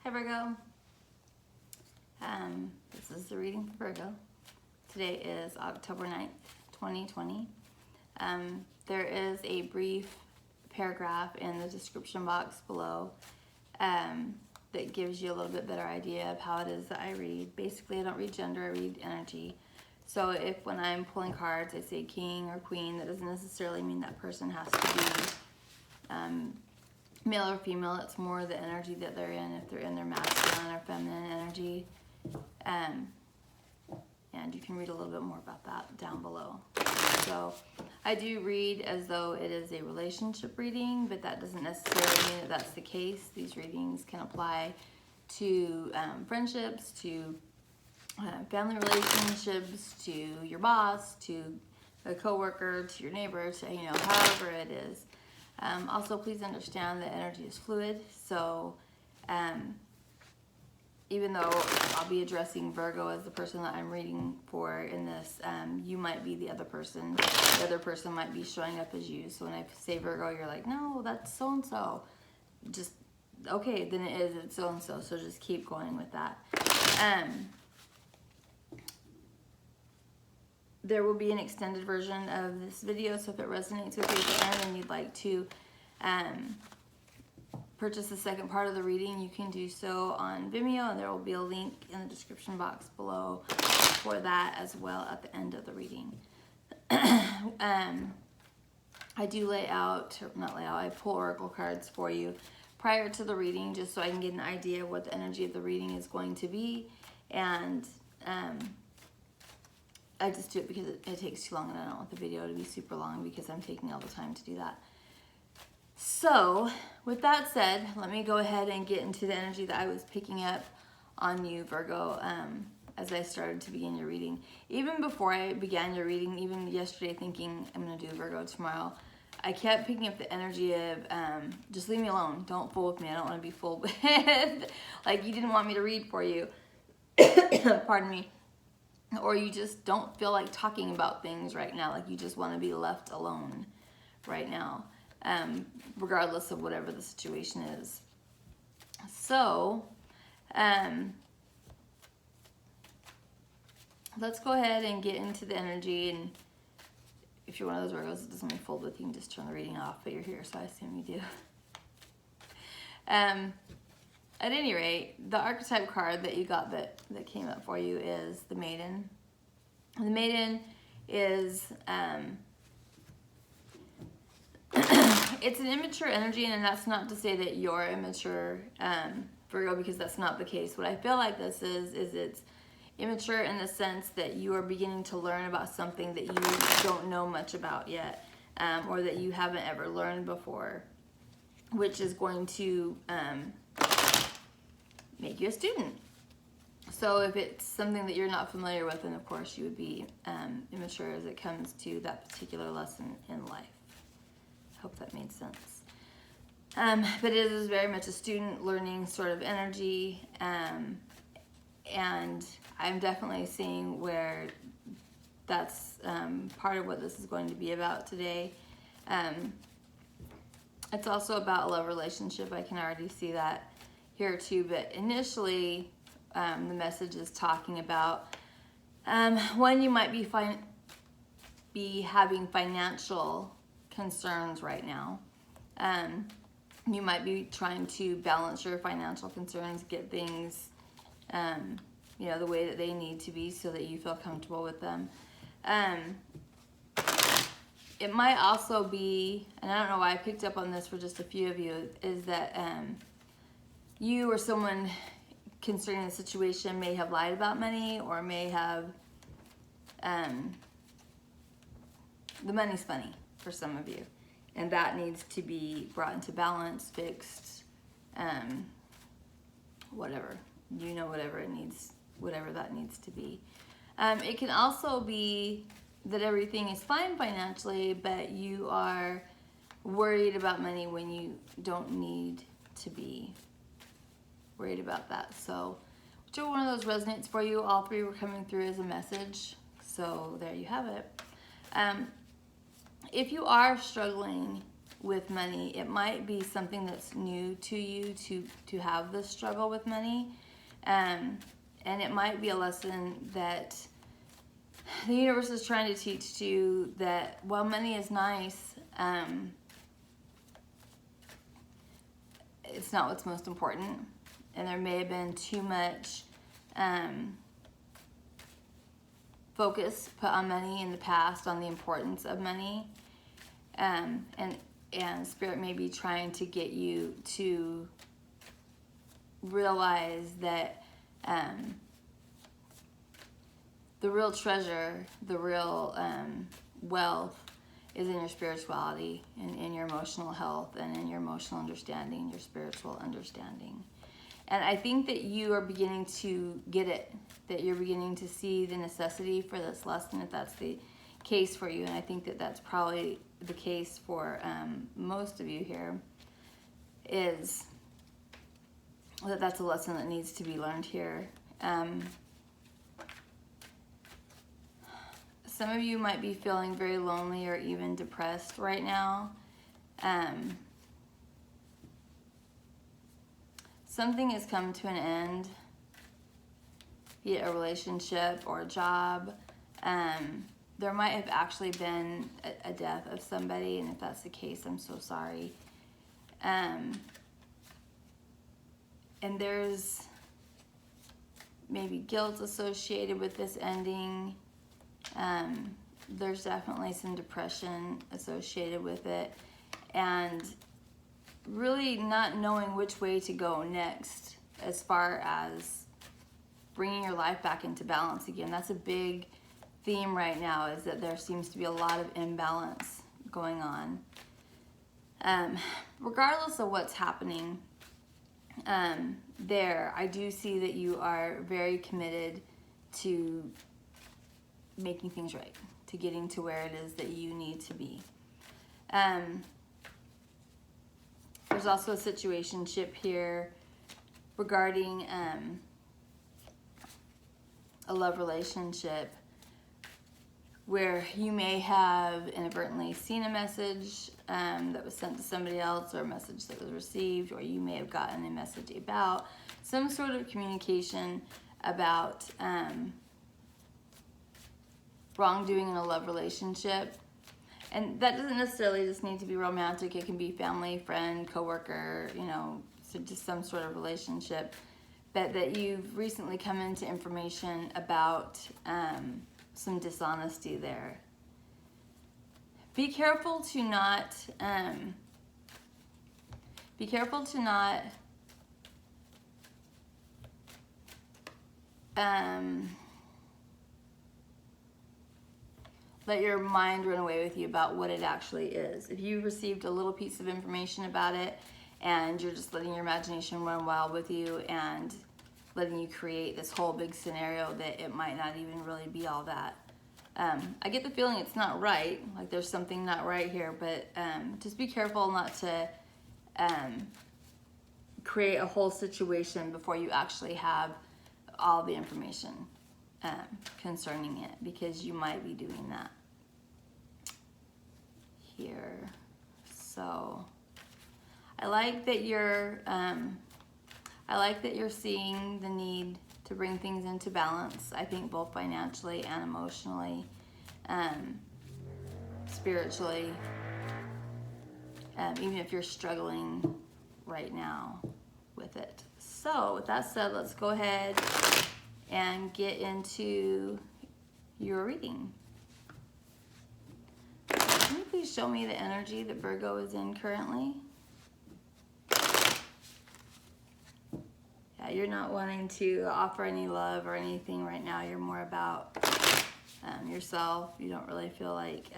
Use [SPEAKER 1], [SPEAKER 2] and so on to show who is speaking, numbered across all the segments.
[SPEAKER 1] Hi Virgo. This is the reading for Virgo. Today is October 9th, 2020. There is a brief paragraph in the description box below that gives you a little bit better idea of how it is that I read. Basically, I don't read gender, I read energy. So if when I'm pulling cards I say king or queen, that doesn't necessarily mean that person has to be male or female. It's more the energy that they're in, if they're in their masculine or feminine energy. And you can read a little bit more about that down below. So I do read as though it is a relationship reading, but that doesn't necessarily mean that that's the case. These readings can apply to friendships, to family relationships, to your boss, to a coworker, to your neighbor, to however it is. Also, please understand that energy is fluid. So even though I'll be addressing Virgo as the person that I'm reading for in this, you might be the other person. The other person might be showing up as you. So when I say Virgo, you're like, no, that's so-and-so. Just, okay, then it's so-and-so. So just keep going with that. There will be an extended version of this video, so if it resonates with you at the end and you'd like to purchase the second part of the reading, you can do so on Vimeo, and there will be a link in the description box below for that as well at the end of the reading. I do I pull oracle cards for you prior to the reading just so I can get an idea of what the energy of the reading is going to be, and I just do it because it takes too long and I don't want the video to be super long because I'm taking all the time to do that. So with that said, let me go ahead and get into the energy that I was picking up on you, Virgo, as I started to begin your reading. Even before I began your reading, even yesterday thinking I'm going to do Virgo tomorrow, I kept picking up the energy of just leave me alone. Don't fool with me. I don't want to be fooled with. Like you didn't want me to read for you. Pardon me. Or you just don't feel like talking about things right now. Like you just want to be left alone right now. Regardless of whatever the situation is. So, let's go ahead and get into the energy. And if you're one of those Virgos that doesn't want to fold with, you can just turn the reading off, but you're here, so I assume you do. At any rate, the archetype card that you got that came up for you is the Maiden. The Maiden is it's an immature energy, and that's not to say that you're immature, Virgo, because that's not the case. What I feel like this is it's immature in the sense that you are beginning to learn about something that you don't know much about yet, or that you haven't ever learned before, which is going to make you a student. So if it's something that you're not familiar with, then of course you would be immature as it comes to that particular lesson in life. Hope that made sense. But it is very much a student learning sort of energy, and I'm definitely seeing where that's part of what this is going to be about today. It's also about a love relationship. I can already see that here too, but initially the message is talking about when you might be having financial concerns right now. You might be trying to balance your financial concerns, get things the way that they need to be so that you feel comfortable with them. It might also be, and I don't know why I picked up on this for just a few of you, is that you or someone concerning the situation may have lied about money, or may have the money's funny for some of you, and that needs to be brought into balance, fixed, whatever that needs to be. It can also be that everything is fine financially, but you are worried about money when you don't need to be worried about that. So whichever one of those resonates for you, all three were coming through as a message. So there you have it. If you are struggling with money. It might be something that's new to you to have this struggle with money. And it might be a lesson that the universe is trying to teach you, that while money is nice, it's not what's most important. And there may have been too much focus put on money in the past, on the importance of money. And Spirit may be trying to get you to realize that the real treasure, the real wealth is in your spirituality, and in your emotional health, and in your emotional understanding, your spiritual understanding. And I think that you are beginning to get it, that you're beginning to see the necessity for this lesson, if that's the case for you. And I think that that's probably the case for most of you here, is that that's a lesson that needs to be learned here. Some of you might be feeling very lonely or even depressed right now. Something has come to an end, be it a relationship or a job. There might have actually been a death of somebody, and if that's the case, I'm so sorry. And there's maybe guilt associated with this ending. There's definitely some depression associated with it, and really not knowing which way to go next as far as bringing your life back into balance again. That's a big theme right now, is that there seems to be a lot of imbalance going on. Regardless of what's happening there, I do see that you are very committed to making things right, to getting to where it is that you need to be. There's also a situationship here regarding a love relationship where you may have inadvertently seen a message that was sent to somebody else, or a message that was received, or you may have gotten a message about some sort of communication about wrongdoing in a love relationship. And that doesn't necessarily just need to be romantic. It can be family, friend, coworker, so just some sort of relationship. But that you've recently come into information about some dishonesty there. Be careful to not let your mind run away with you about what it actually is. If you received a little piece of information about it, and you're just letting your imagination run wild with you and letting you create this whole big scenario that it might not even really be all that. I get the feeling it's not right, like there's something not right here, but just be careful not to create a whole situation before you actually have all the information concerning it, because you might be doing that here. So I like that you're seeing the need to bring things into balance. I think both financially and emotionally, spiritually, even if you're struggling right now with it. So with that said, let's go ahead and get into your reading. Can you please show me the energy that Virgo is in currently? Yeah, you're not wanting to offer any love or anything right now. You're more about yourself. You don't really feel like,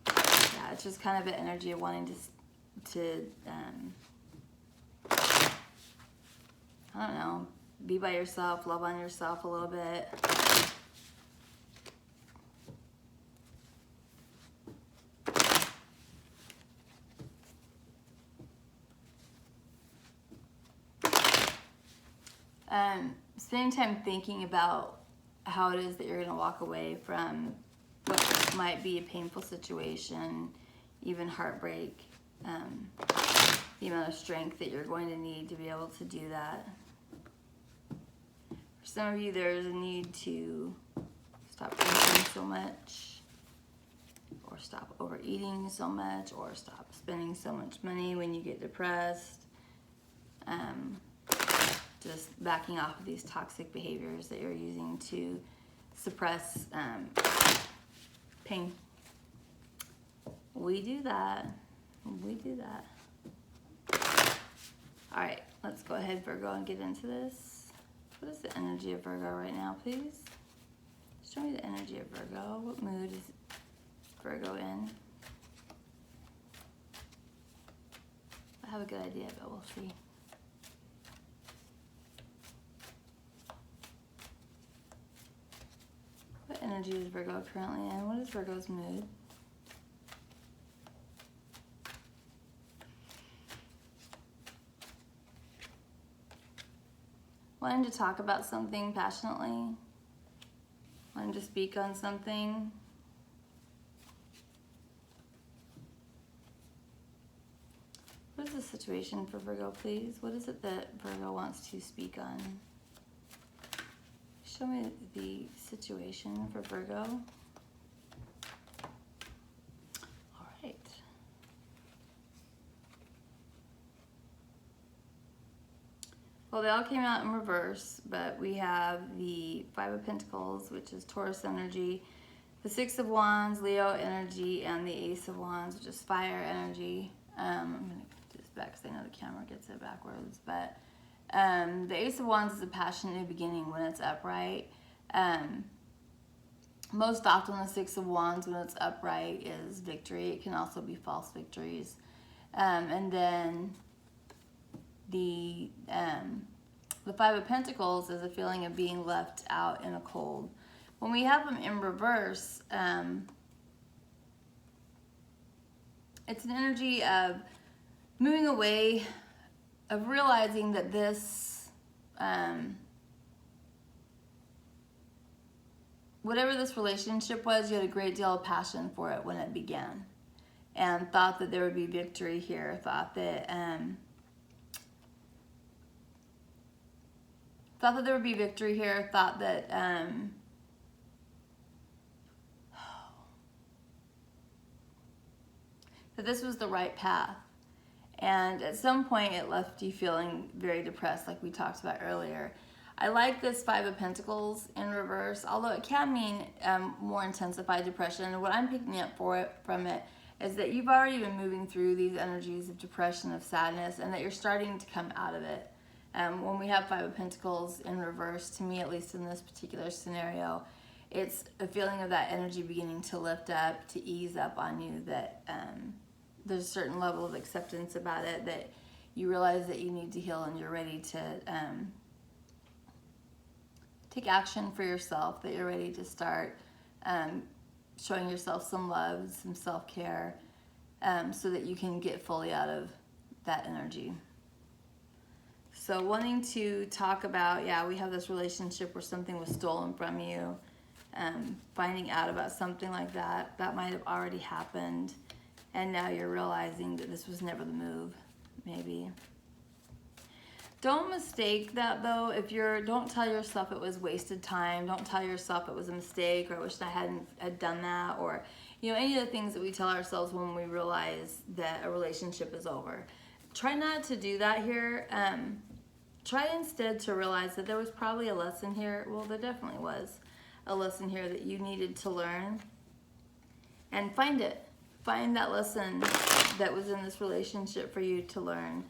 [SPEAKER 1] yeah, it's just kind of an energy of wanting to I don't know, be by yourself, love on yourself a little bit. Spending time thinking about how it is that you're going to walk away from what might be a painful situation. even heartbreak, the amount of strength that you're going to need to be able to do that. For some of you, there's a need to stop drinking so much, or stop overeating so much, or stop spending so much money when you get depressed. Just backing off of these toxic behaviors that you're using to suppress pain. We do that. We do that. All right, let's go ahead, Virgo, and get into this. What is the energy of Virgo right now, please? Show me the energy of Virgo. What mood is Virgo in? I have a good idea, but we'll see. What energy is Virgo currently in? What is Virgo's mood? Wanting to talk about something passionately? Wanting to speak on something? What is the situation for Virgo, please? What is it that Virgo wants to speak on? Show me the situation for Virgo. All right. Well, they all came out in reverse, but we have the Five of Pentacles, which is Taurus energy, the Six of Wands, Leo energy, and the Ace of Wands, which is fire energy. I'm going to do this back because I know the camera gets it backwards, but the Ace of Wands is a passionate beginning when it's upright. Most often the Six of Wands when it's upright is victory. It can also be false victories. And then the Five of Pentacles is a feeling of being left out in a cold. When we have them in reverse, it's an energy of moving away, of realizing that this, whatever this relationship was, you had a great deal of passion for it when it began, and thought that there would be victory here, thought that there would be victory here, thought that that this was the right path. And at some point it left you feeling very depressed, like we talked about earlier. I like this Five of Pentacles in reverse, although it can mean more intensified depression. And what I'm picking up from it is that you've already been moving through these energies of depression, of sadness, and that you're starting to come out of it. When we have Five of Pentacles in reverse, to me, at least in this particular scenario, it's a feeling of that energy beginning to lift up, to ease up on you, that there's a certain level of acceptance about it, that you realize that you need to heal and you're ready to take action for yourself, that you're ready to start showing yourself some love, some self-care, so that you can get fully out of that energy. So wanting to talk about, yeah, we have this relationship where something was stolen from you, finding out about something like that, that might have already happened, and now you're realizing that this was never the move, maybe. Don't mistake that though. Don't tell yourself it was wasted time. Don't tell yourself it was a mistake, or I wish I had done that, or any of the things that we tell ourselves when we realize that a relationship is over. Try not to do that here. Try instead to realize that there was probably a lesson here. Well, there definitely was a lesson here that you needed to learn, and find it. Find that lesson that was in this relationship for you to learn.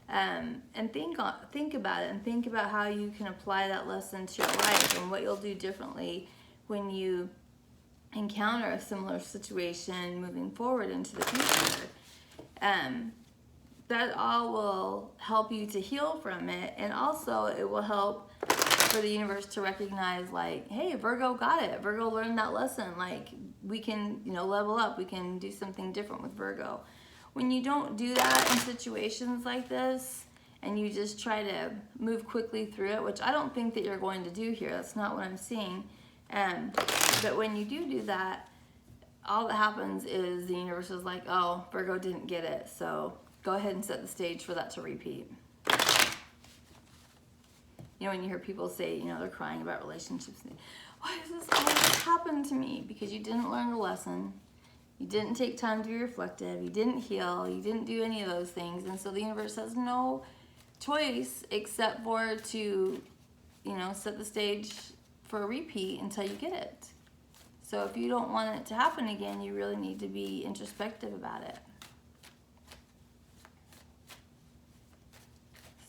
[SPEAKER 1] And think about it, and think about how you can apply that lesson to your life, and what you'll do differently when you encounter a similar situation moving forward into the future. That all will help you to heal from it, and also it will help for the universe to recognize, like, hey, Virgo got it. Virgo learned that lesson. Like, we can, level up. We can do something different with Virgo. When you don't do that in situations like this, and you just try to move quickly through it, which I don't think that you're going to do here. That's not what I'm seeing. But when you do that, all that happens is the universe is like, oh, Virgo didn't get it, so go ahead and set the stage for that to repeat. You know, when you hear people say, you know, they're crying about relationships, why does this always happen to me? Because you didn't learn the lesson. You didn't take time to be reflective. You didn't heal. You didn't do any of those things. And so the universe has no choice except for to, you know, set the stage for a repeat until you get it. So if you don't want it to happen again, you really need to be introspective about it.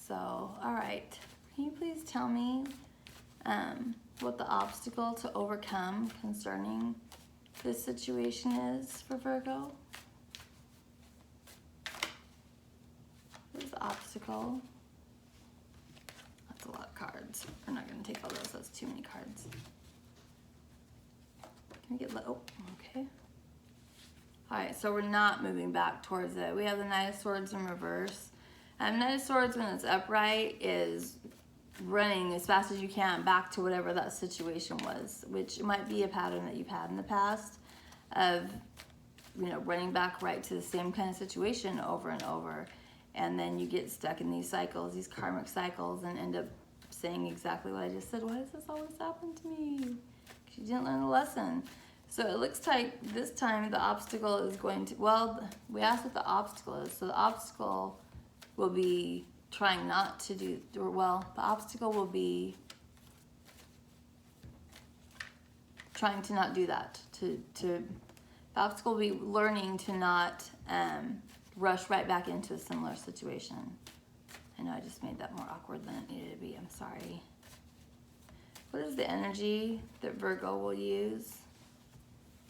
[SPEAKER 1] So, all right. Can you please tell me what the obstacle to overcome concerning this situation is for Virgo? What is the obstacle? That's a lot of cards. We're not going to take all those. That's too many cards. Can we get oh, okay. All right, so we're not moving back towards it. We have the Knight of Swords in reverse. Knight of Swords, when it's upright, is running as fast as you can back to whatever that situation was, which might be a pattern that you've had in the past of, you know, running back right to the same kind of situation over and over. And then you get stuck in these cycles, these karmic cycles, and end up saying exactly what I just said. Why does this always happen to me? Because you didn't learn the lesson. So it looks like this time the obstacle is going to, well, we asked what the obstacle is. So the obstacle will be trying not to do, well, the obstacle will be trying to not do that. The obstacle will be learning to not rush right back into a similar situation. I know I just made that more awkward than it needed to be. I'm sorry. What is the energy that Virgo will use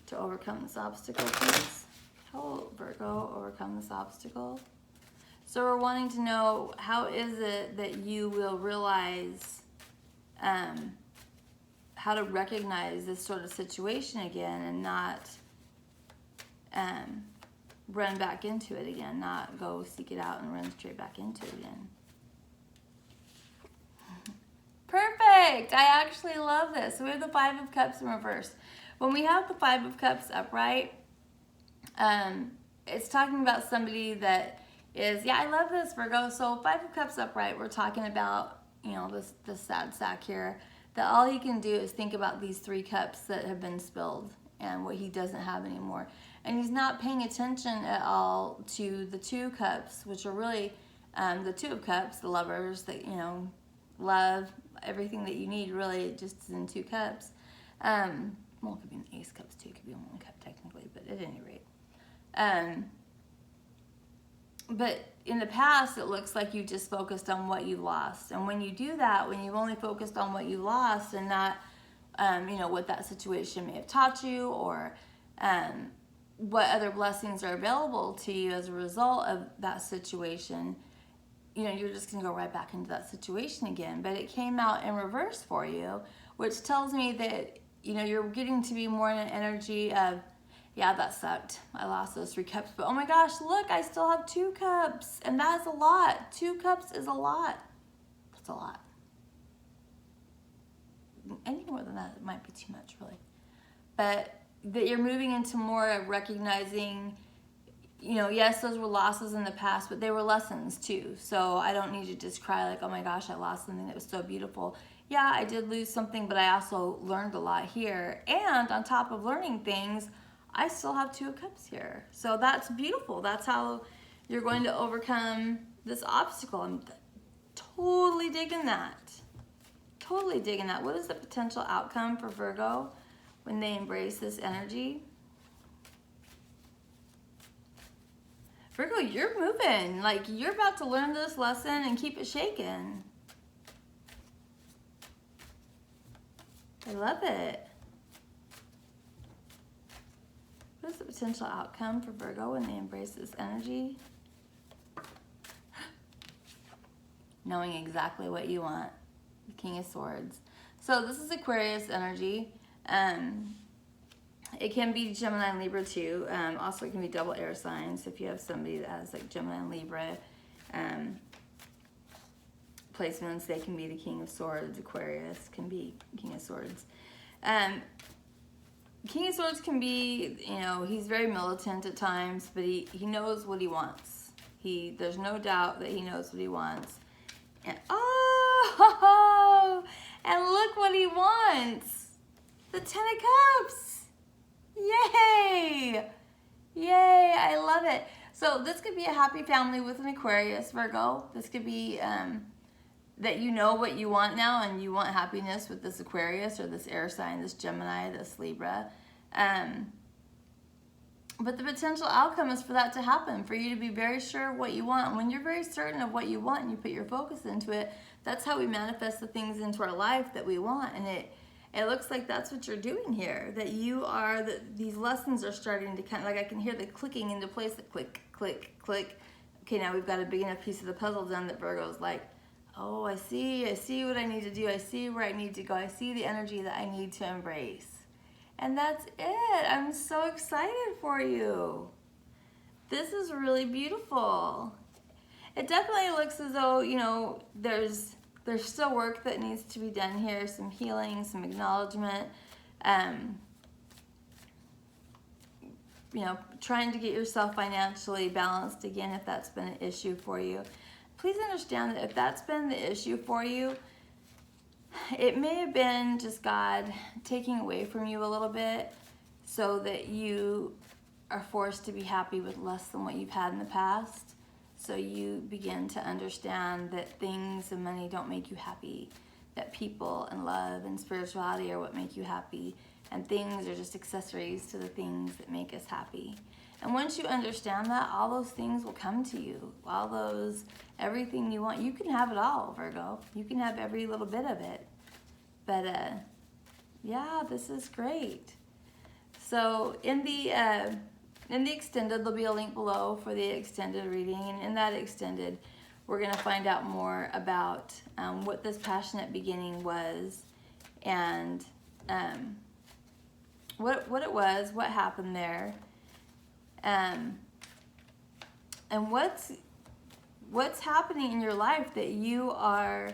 [SPEAKER 1] to overcome this obstacle, please? How will Virgo overcome this obstacle? So we're wanting to know, how is it that you will realize how to recognize this sort of situation again and not run back into it again, not go seek it out and run straight back into it again. Perfect! I actually love this. So we have the Five of Cups in reverse. When we have the Five of Cups upright, it's talking about somebody that is, yeah, I love this, Virgo. So Five of Cups upright, we're talking about, you know, this sad sack here, that all he can do is think about these 3 cups that have been spilled and what he doesn't have anymore. And he's not paying attention at all to the 2 cups, which are really the Two of Cups, the lovers that, you know, love, everything that you need really just is in 2 cups. Well, it could be an Ace Cups too, it could be 1 cup technically, but at any rate. But in the past, it looks like you just focused on what you lost. And when you do that, when you've only focused on what you lost and not, you know, what that situation may have taught you, or what other blessings are available to you as a result of that situation, you know, you're just going to go right back into that situation again. But it came out in reverse for you, which tells me that, you know, you're getting to be more in an energy of, yeah, that sucked. I lost those 3 cups, but oh my gosh, look, I still have 2 cups. And that is a lot. 2 cups is a lot. That's a lot. Any more than that, it might be too much, really. But that you're moving into more of recognizing, you know, yes, those were losses in the past, but they were lessons too. So I don't need to just cry like, oh my gosh, I lost something that was so beautiful. Yeah, I did lose something, but I also learned a lot here. And on top of learning things, I still have 2 of Cups here. So that's beautiful. That's how you're going to overcome this obstacle. I'm totally digging that. Totally digging that. What is the potential outcome for Virgo when they embrace this energy? Virgo, you're moving. Like, you're about to learn this lesson and keep it shaking. I love it. What is the potential outcome for Virgo when they embrace this energy? Knowing exactly what you want. The King of Swords. So this is Aquarius energy. It can be Gemini and Libra too. Also, it can be double air signs. If you have somebody that has like Gemini and Libra placements, they can be the King of Swords. Aquarius can be King of Swords. King of Swords can be, you know, he's very militant at times, but he knows what he wants. There's no doubt that he knows what he wants. And, oh, and look what he wants. The Ten of Cups. Yay. Yay, I love it. So this could be a happy family with an Aquarius, Virgo. This could be that you know what you want now and you want happiness with this Aquarius or this air sign, this Gemini, this Libra. But the potential outcome is for that to happen, for you to be very sure of what you want. And when you're very certain of what you want and you put your focus into it, that's how we manifest the things into our life that we want. And it looks like that's what you're doing here, that you are, these lessons are starting to kind of, like I can hear the clicking into place, the click, click, click. Okay, now we've got a big enough piece of the puzzle done that Virgo's like, oh, I see what I need to do. I see where I need to go. I see the energy that I need to embrace. And that's it. I'm so excited for you. This is really beautiful. It definitely looks as though, you know, there's still work that needs to be done here, some healing, some acknowledgement, you know, trying to get yourself financially balanced again if that's been an issue for you. Please understand that if that's been the issue for you, it may have been just God taking away from you a little bit so that you are forced to be happy with less than what you've had in the past. So you begin to understand that things and money don't make you happy, that people and love and spirituality are what make you happy, and things are just accessories to the things that make us happy. And once you understand that, all those things will come to you. Everything you want, you can have it all, Virgo. You can have every little bit of it. But yeah, this is great. So in the extended, there'll be a link below for the extended reading. And in that extended, we're going to find out more about what this passionate beginning was and what it was, what happened there. And what's happening in your life that you are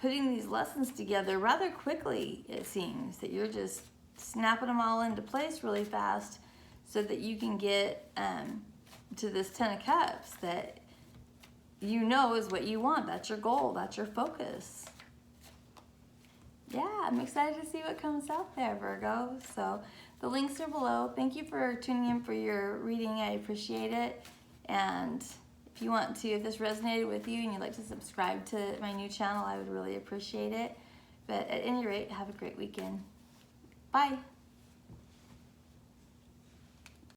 [SPEAKER 1] putting these lessons together rather quickly, it seems, that you're just snapping them all into place really fast so that you can get to this Ten of Cups that you know is what you want. That's your goal. That's your focus. Yeah, I'm excited to see what comes out there, Virgo. So the links are below. Thank you for tuning in for your reading. I appreciate it. And if you want to, if this resonated with you and you'd like to subscribe to my new channel, I would really appreciate it. But at any rate, have a great weekend. Bye.